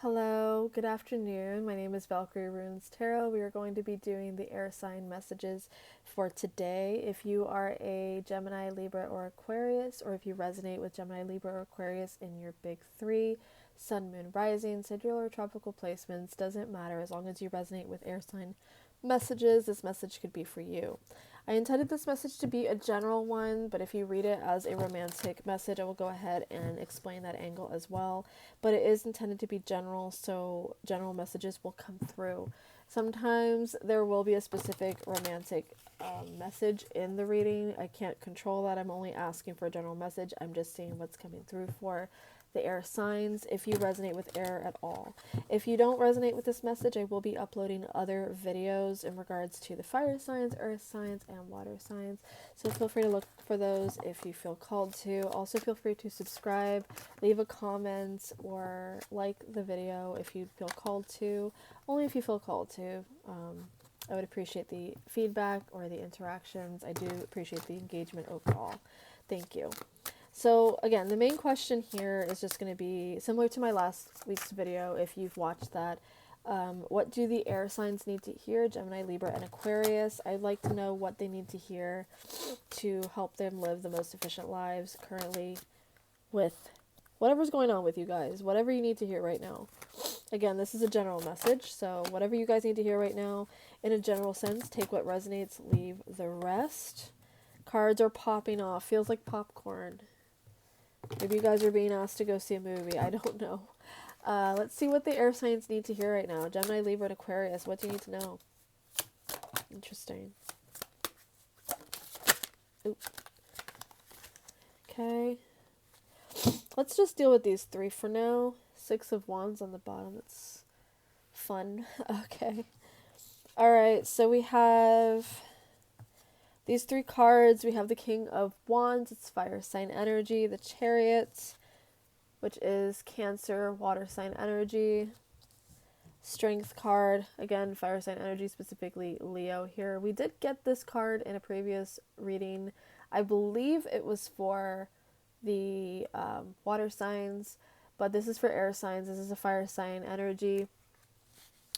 Hello, good afternoon. My name is Valkyrierunes Tarot. We are going to be doing the air sign messages for today. If you are a Gemini, Libra, or Aquarius, or if you resonate with Gemini, Libra, or Aquarius in your big three, Sun, Moon, Rising, Sidereal, or tropical placements, doesn't matter as long as you resonate with air sign messages. This message could be for you. I intended this message to be a general one, but if you read it as a romantic message, I will go ahead and explain that angle as well. But it is intended to be general, so general messages will come through. Sometimes there will be a specific romantic message in the reading. I can't control that. I'm only asking for a general message. I'm just seeing what's coming through for the air signs, if you resonate with air at all. If you don't resonate with this message, I will be uploading other videos in regards to the fire signs, earth signs, and water signs. So feel free to look for those if you feel called to. Also feel free to subscribe, leave a comment, or like the video if you feel called to. Only if you feel called to. I would appreciate the feedback or the interactions. I do appreciate the engagement overall. Thank you. So again, the main question here is just going to be similar to my last week's video, if you've watched that. What do the air signs need to hear? Gemini, Libra, and Aquarius. I'd like to know what they need to hear to help them live the most efficient lives currently with whatever's going on with you guys. Whatever you need to hear right now. Again, this is a general message, so whatever you guys need to hear right now, in a general sense, take what resonates, leave the rest. Cards are popping off. Feels like popcorn. Maybe you guys are being asked to go see a movie. I don't know. Let's see what the air signs need to hear right now. Gemini, Libra, and Aquarius. What do you need to know? Interesting. Oop. Okay. Let's just deal with these three for now. 6 of Wands on the bottom. That's fun. Okay. Alright, so we have these three cards. We have the King of Wands, it's fire sign energy. The Chariot, which is Cancer, water sign energy. Strength card, again, fire sign energy, specifically Leo here. We did get this card in a previous reading. I believe it was for the water signs, but this is for air signs. This is a fire sign energy.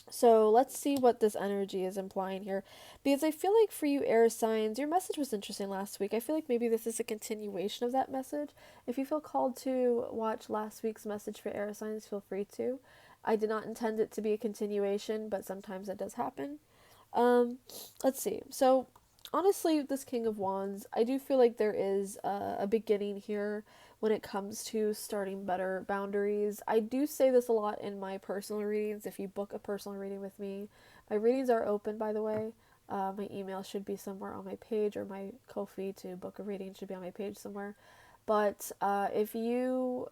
So let's see what this energy is implying here, because I feel like for you air signs, your message was interesting last week. I feel like maybe this is a continuation of that message. If you feel called to watch last week's message for air signs, feel free to. I did not intend it to be a continuation, but sometimes that does happen. Let's see. So honestly, this King of Wands, I do feel like there is a beginning here when it comes to starting better boundaries. I do say this a lot in my personal readings. If you book a personal reading with me, my readings are open, by the way. My email should be somewhere on my page, or my Ko-fi to book a reading should be on my page somewhere. But if you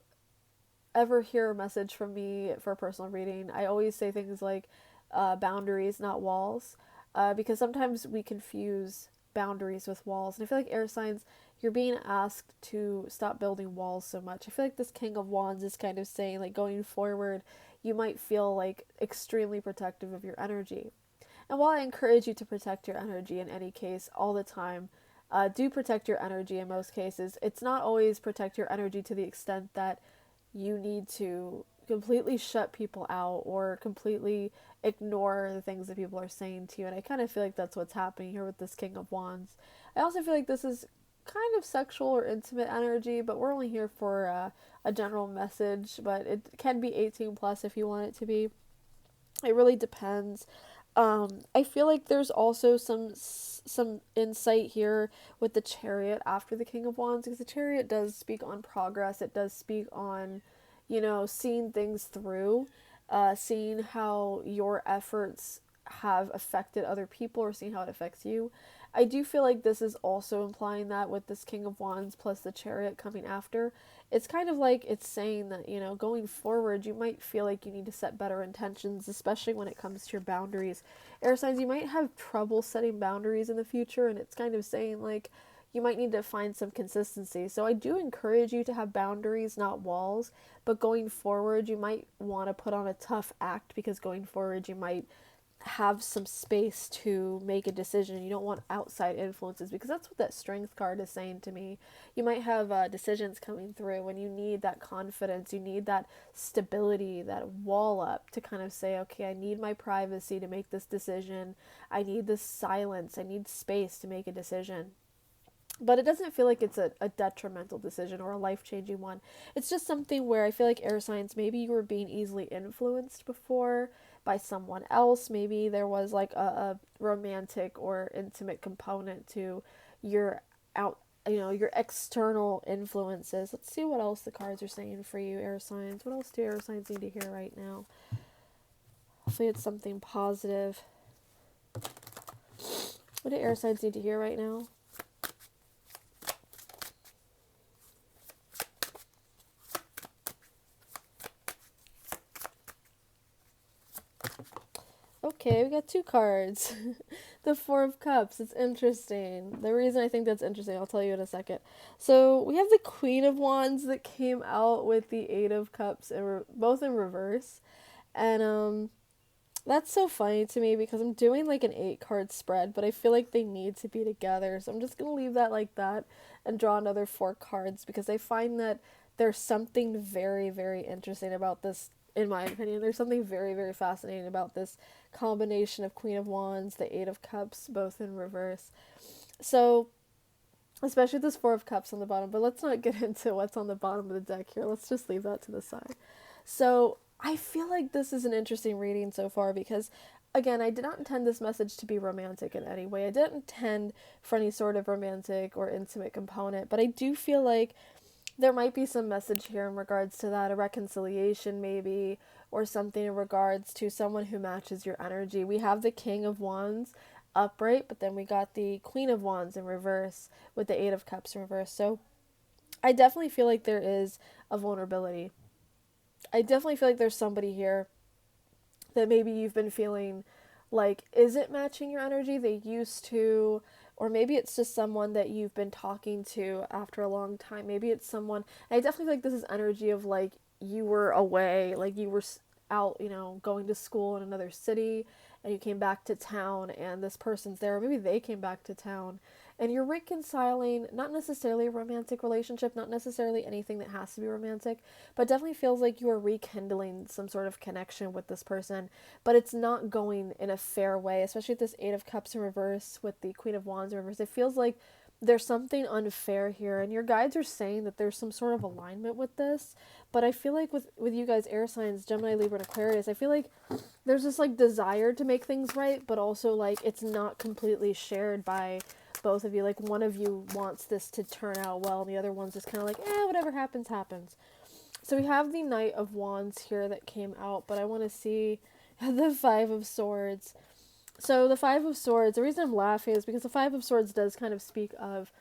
ever hear a message from me for a personal reading, I always say things like boundaries, not walls, because sometimes we confuse boundaries with walls. And I feel like air signs, you're being asked to stop building walls so much. I feel like this King of Wands is kind of saying, like, going forward, you might feel like extremely protective of your energy. And while I encourage you to protect your energy in any case, all the time, do protect your energy in most cases. It's not always protect your energy to the extent that you need to completely shut people out or completely ignore the things that people are saying to you. And I kind of feel like that's what's happening here with this King of Wands. I also feel like this is kind of sexual or intimate energy, but we're only here for a general message, but it can be 18 plus if you want it to be. It really depends. I feel like there's also some insight here with the Chariot after the King of Wands, because the Chariot does speak on progress. It does speak on, seeing things through, seeing how your efforts have affected other people, or seeing how it affects you. I do feel like this is also implying that with this King of Wands plus the Chariot coming after. It's kind of like it's saying that, going forward, you might feel like you need to set better intentions, especially when it comes to your boundaries. Air signs, you might have trouble setting boundaries in the future, and it's kind of saying, like, you might need to find some consistency. So I do encourage you to have boundaries, not walls, but going forward, you might want to put on a tough act, because going forward, you might have some space to make a decision. You don't want outside influences, because that's what that strength card is saying to me. You might have decisions coming through when you need that confidence, you need that stability, that wall up to kind of say, okay, I need my privacy to make this decision. I need this silence. I need space to make a decision. But it doesn't feel like it's a detrimental decision or a life-changing one. It's just something where I feel like air signs, maybe you were being easily influenced before by someone else. Maybe there was like a romantic or intimate component to your out, your external influences. Let's see what else the cards are saying for you, air signs. What else do air signs need to hear right now? Hopefully it's something positive. What do air signs need to hear right now? Okay, we got 2 cards. The Four of Cups. It's interesting. The reason I think that's interesting, I'll tell you in a second. So we have the Queen of Wands that came out with the Eight of Cups, both in reverse. And that's so funny to me because I'm doing like an 8-card spread, but I feel like they need to be together. So I'm just going to leave that like that and draw another 4 cards, because I find that there's something very, very interesting about this, in my opinion. There's something very, very fascinating about this combination of Queen of Wands, the Eight of Cups, both in reverse. So, especially this Four of Cups on the bottom, but let's not get into what's on the bottom of the deck here. Let's just leave that to the side. So, I feel like this is an interesting reading so far because, again, I did not intend this message to be romantic in any way. I didn't intend for any sort of romantic or intimate component, but I do feel like there might be some message here in regards to that, a reconciliation maybe, or something in regards to someone who matches your energy. We have the King of Wands upright, but then we got the Queen of Wands in reverse with the Eight of Cups in reverse. So I definitely feel like there is a vulnerability. I definitely feel like there's somebody here that maybe you've been feeling like, is it matching your energy? They used to, or maybe it's just someone that you've been talking to after a long time. Maybe it's someone, I definitely feel like this is energy of like you were away, like you were out, going to school in another city, and you came back to town and this person's there, or maybe they came back to town and you're reconciling, not necessarily a romantic relationship, not necessarily anything that has to be romantic, but definitely feels like you are rekindling some sort of connection with this person, but it's not going in a fair way, especially with this Eight of Cups in reverse with the Queen of Wands in reverse. It feels like there's something unfair here, and your guides are saying that there's some sort of alignment with this, but I feel like with you guys, air signs, Gemini, Libra, and Aquarius, I feel like there's this like desire to make things right, but also like it's not completely shared by both of you. Like one of you wants this to turn out well and the other one's just kind of like, whatever happens, happens. So we have the Knight of Wands here that came out, but I want to see the Five of Swords. So the Five of Swords, the reason I'm laughing is because the Five of Swords does kind of speak of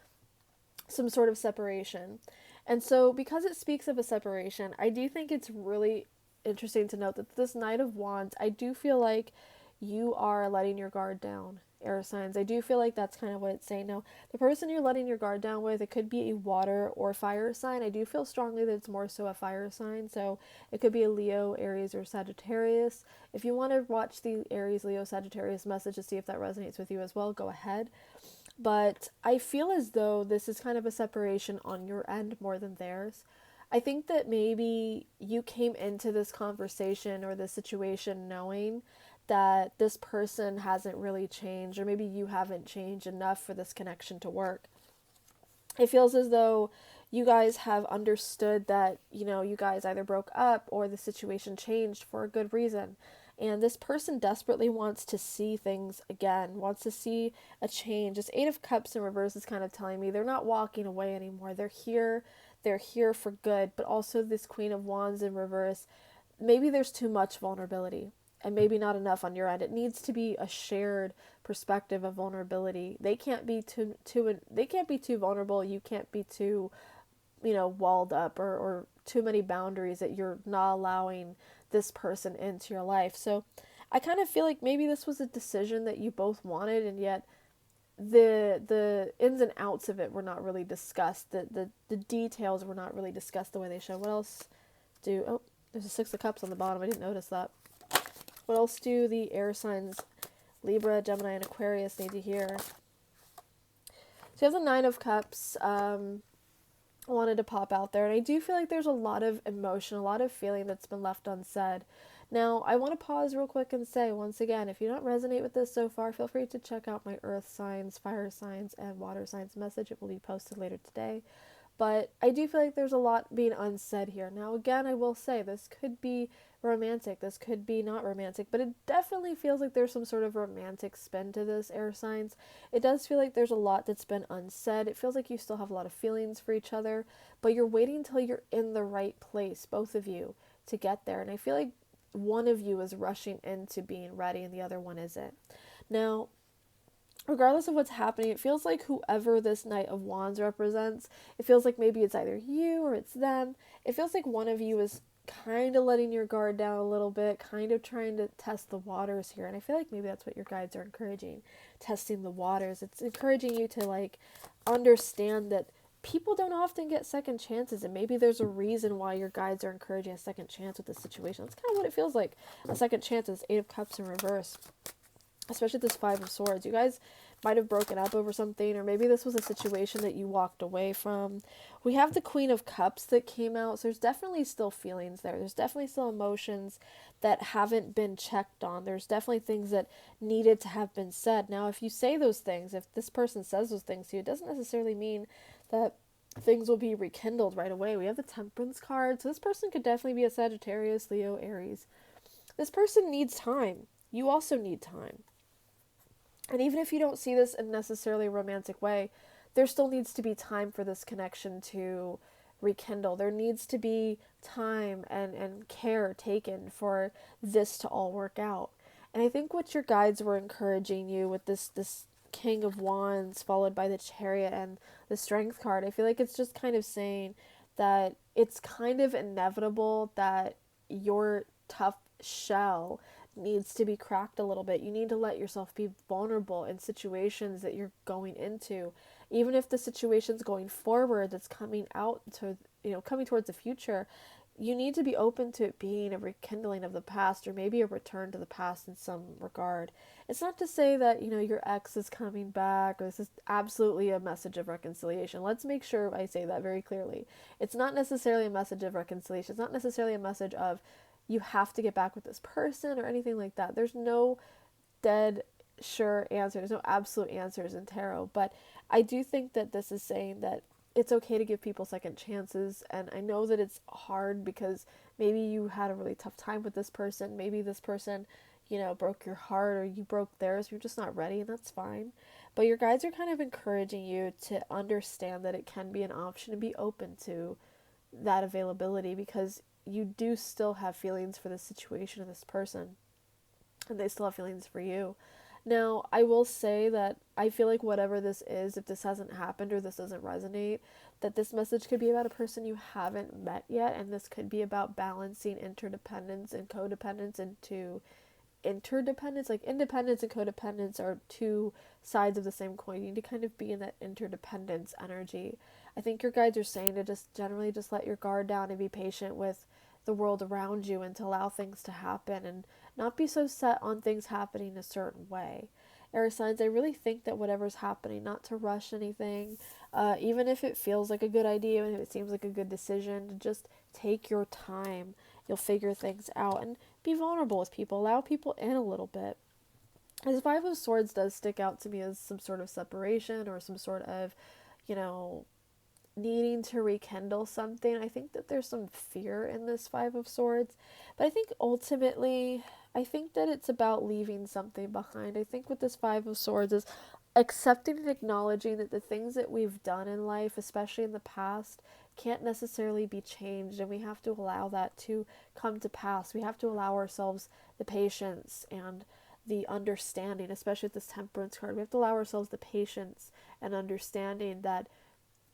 some sort of separation. And so because it speaks of a separation, I do think it's really interesting to note that this Knight of Wands, I do feel like you are letting your guard down, air signs. I do feel like that's kind of what it's saying. Now, the person you're letting your guard down with, it could be a water or fire sign. I do feel strongly that it's more so a fire sign. So it could be a Leo, Aries, or Sagittarius. If you want to watch the Aries, Leo, Sagittarius message to see if that resonates with you as well, go ahead. But I feel as though this is kind of a separation on your end more than theirs. I think that maybe you came into this conversation or this situation knowing that this person hasn't really changed, or maybe you haven't changed enough for this connection to work. It feels as though you guys have understood that, you guys either broke up or the situation changed for a good reason. And this person desperately wants to see things again, wants to see a change. This Eight of Cups in reverse is kind of telling me they're not walking away anymore. They're here for good. But also this Queen of Wands in reverse, maybe there's too much vulnerability and maybe not enough on your end. It needs to be a shared perspective of vulnerability. They can't be too vulnerable. You can't be too, walled up or too many boundaries that you're not allowing this person into your life. So I kind of feel like maybe this was a decision that you both wanted, and yet the ins and outs of it were not really discussed. The details were not really discussed the way they should. What else there's a Six of Cups on the bottom. I didn't notice that. What else do the air signs Libra, Gemini, and Aquarius need to hear? So you have the Nine of Cups. Wanted to pop out there, and I do feel like there's a lot of emotion, a lot of feeling that's been left unsaid. Now, I want to pause real quick and say, once again, if you don't resonate with this so far, feel free to check out my earth signs, fire signs, and water signs message. It will be posted later today. But I do feel like there's a lot being unsaid here. Now, again, I will say this could be romantic, this could be not romantic, but it definitely feels like there's some sort of romantic spin to this, air signs. It does feel like there's a lot that's been unsaid. It feels like you still have a lot of feelings for each other, but you're waiting until you're in the right place, both of you, to get there. And I feel like one of you is rushing into being ready and the other one isn't. Now, regardless of what's happening, it feels like whoever this Knight of Wands represents, it feels like maybe it's either you or it's them. It feels like one of you is kind of letting your guard down a little bit, kind of trying to test the waters here. And I feel like maybe that's what your guides are encouraging, testing the waters. It's encouraging you to like understand that people don't often get second chances, and maybe there's a reason why your guides are encouraging a second chance with this situation. That's kind of what it feels like. A second chance is Eight of Cups in reverse. Especially this Five of Swords. You guys might have broken up over something, or maybe this was a situation that you walked away from. We have the Queen of Cups that came out, so there's definitely still feelings there. There's definitely still emotions that haven't been checked on. There's definitely things that needed to have been said. Now, if you say those things, if this person says those things to you, it doesn't necessarily mean that things will be rekindled right away. We have the Temperance card, so this person could definitely be a Sagittarius, Leo, Aries. This person needs time. You also need time. And even if you don't see this in necessarily a romantic way, there still needs to be time for this connection to rekindle. There needs to be time and care taken for this to all work out. And I think what your guides were encouraging you with this King of Wands followed by the Chariot and the Strength card, I feel like it's just kind of saying that it's kind of inevitable that your tough shell needs to be cracked a little bit. You need to let yourself be vulnerable in situations that you're going into. Even if the situation's going forward that's coming out to, coming towards the future, you need to be open to it being a rekindling of the past, or maybe a return to the past in some regard. It's not to say that, your ex is coming back, or this is absolutely a message of reconciliation. Let's make sure I say that very clearly. It's not necessarily a message of reconciliation. It's not necessarily a message of you have to get back with this person or anything like that. There's no dead sure answer. There's no absolute answers in tarot. But I do think that this is saying that it's okay to give people second chances. And I know that it's hard because maybe you had a really tough time with this person. Maybe this person, broke your heart, or you broke theirs. You're just not ready, and that's fine. But your guides are kind of encouraging you to understand that it can be an option and be open to that availability, because you do still have feelings for this situation of this person, and they still have feelings for you. Now, I will say that I feel like whatever this is, if this hasn't happened or this doesn't resonate, that this message could be about a person you haven't met yet, and this could be about balancing interdependence and codependence into interdependence. Like, independence and codependence are two sides of the same coin. You need to kind of be in that interdependence energy. I think your guides are saying to just generally just let your guard down and be patient with the world around you, and to allow things to happen and not be so set on things happening a certain way. Air signs, I really think that whatever's happening, not to rush anything, even if it feels like a good idea, even if it seems like a good decision, to just take your time. You'll figure things out, and be vulnerable with people. Allow people in a little bit. This Five of Swords does stick out to me as some sort of separation, or some sort of, needing to rekindle something. I think that there's some fear in this Five of Swords, but I think ultimately, I think that it's about leaving something behind. I think with this Five of Swords is accepting and acknowledging that the things that we've done in life, especially in the past, can't necessarily be changed, and we have to allow that to come to pass. We have to allow ourselves the patience and the understanding, especially with this Temperance card. We have to allow ourselves the patience and understanding that,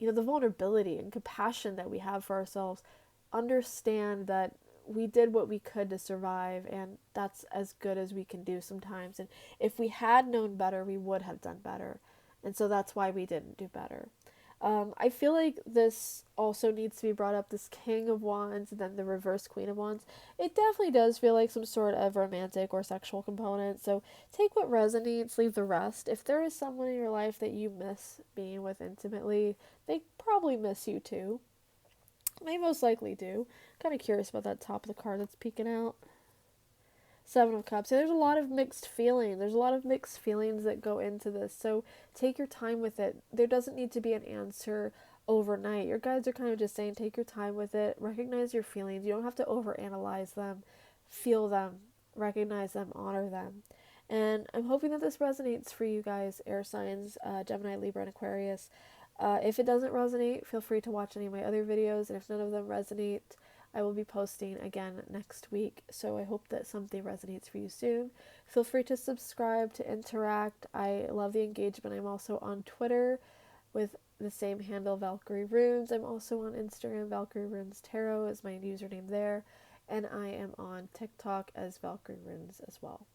the vulnerability and compassion that we have for ourselves. Understand that we did what we could to survive, and that's as good as we can do sometimes. And if we had known better, we would have done better. And so that's why we didn't do better. I feel like this also needs to be brought up, this King of Wands and then the reverse Queen of Wands. It definitely does feel like some sort of romantic or sexual component. So take what resonates, leave the rest. If there is someone in your life that you miss being with intimately, they probably miss you too. They most likely do. Kind of curious about that top of the card that's peeking out. Seven of Cups. Yeah, there's a lot of mixed feelings. There's a lot of mixed feelings that go into this. So take your time with it. There doesn't need to be an answer overnight. Your guides are kind of just saying take your time with it. Recognize your feelings. You don't have to overanalyze them. Feel them. Recognize them. Honor them. And I'm hoping that this resonates for you guys, air signs, Gemini, Libra, and Aquarius. If it doesn't resonate, feel free to watch any of my other videos. And if none of them resonate, I will be posting again next week, so I hope that something resonates for you soon. Feel free to subscribe, to interact. I love the engagement. I'm also on Twitter with the same handle, valkyrierunes. I'm also on Instagram, valkyrierunes tarot is my username there, and I am on TikTok as valkyrierunes as well.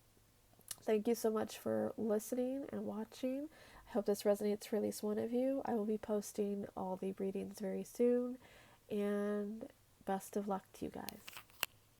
Thank you so much for listening and watching. I hope this resonates for at least one of you. I will be posting all the readings very soon, and best of luck to you guys.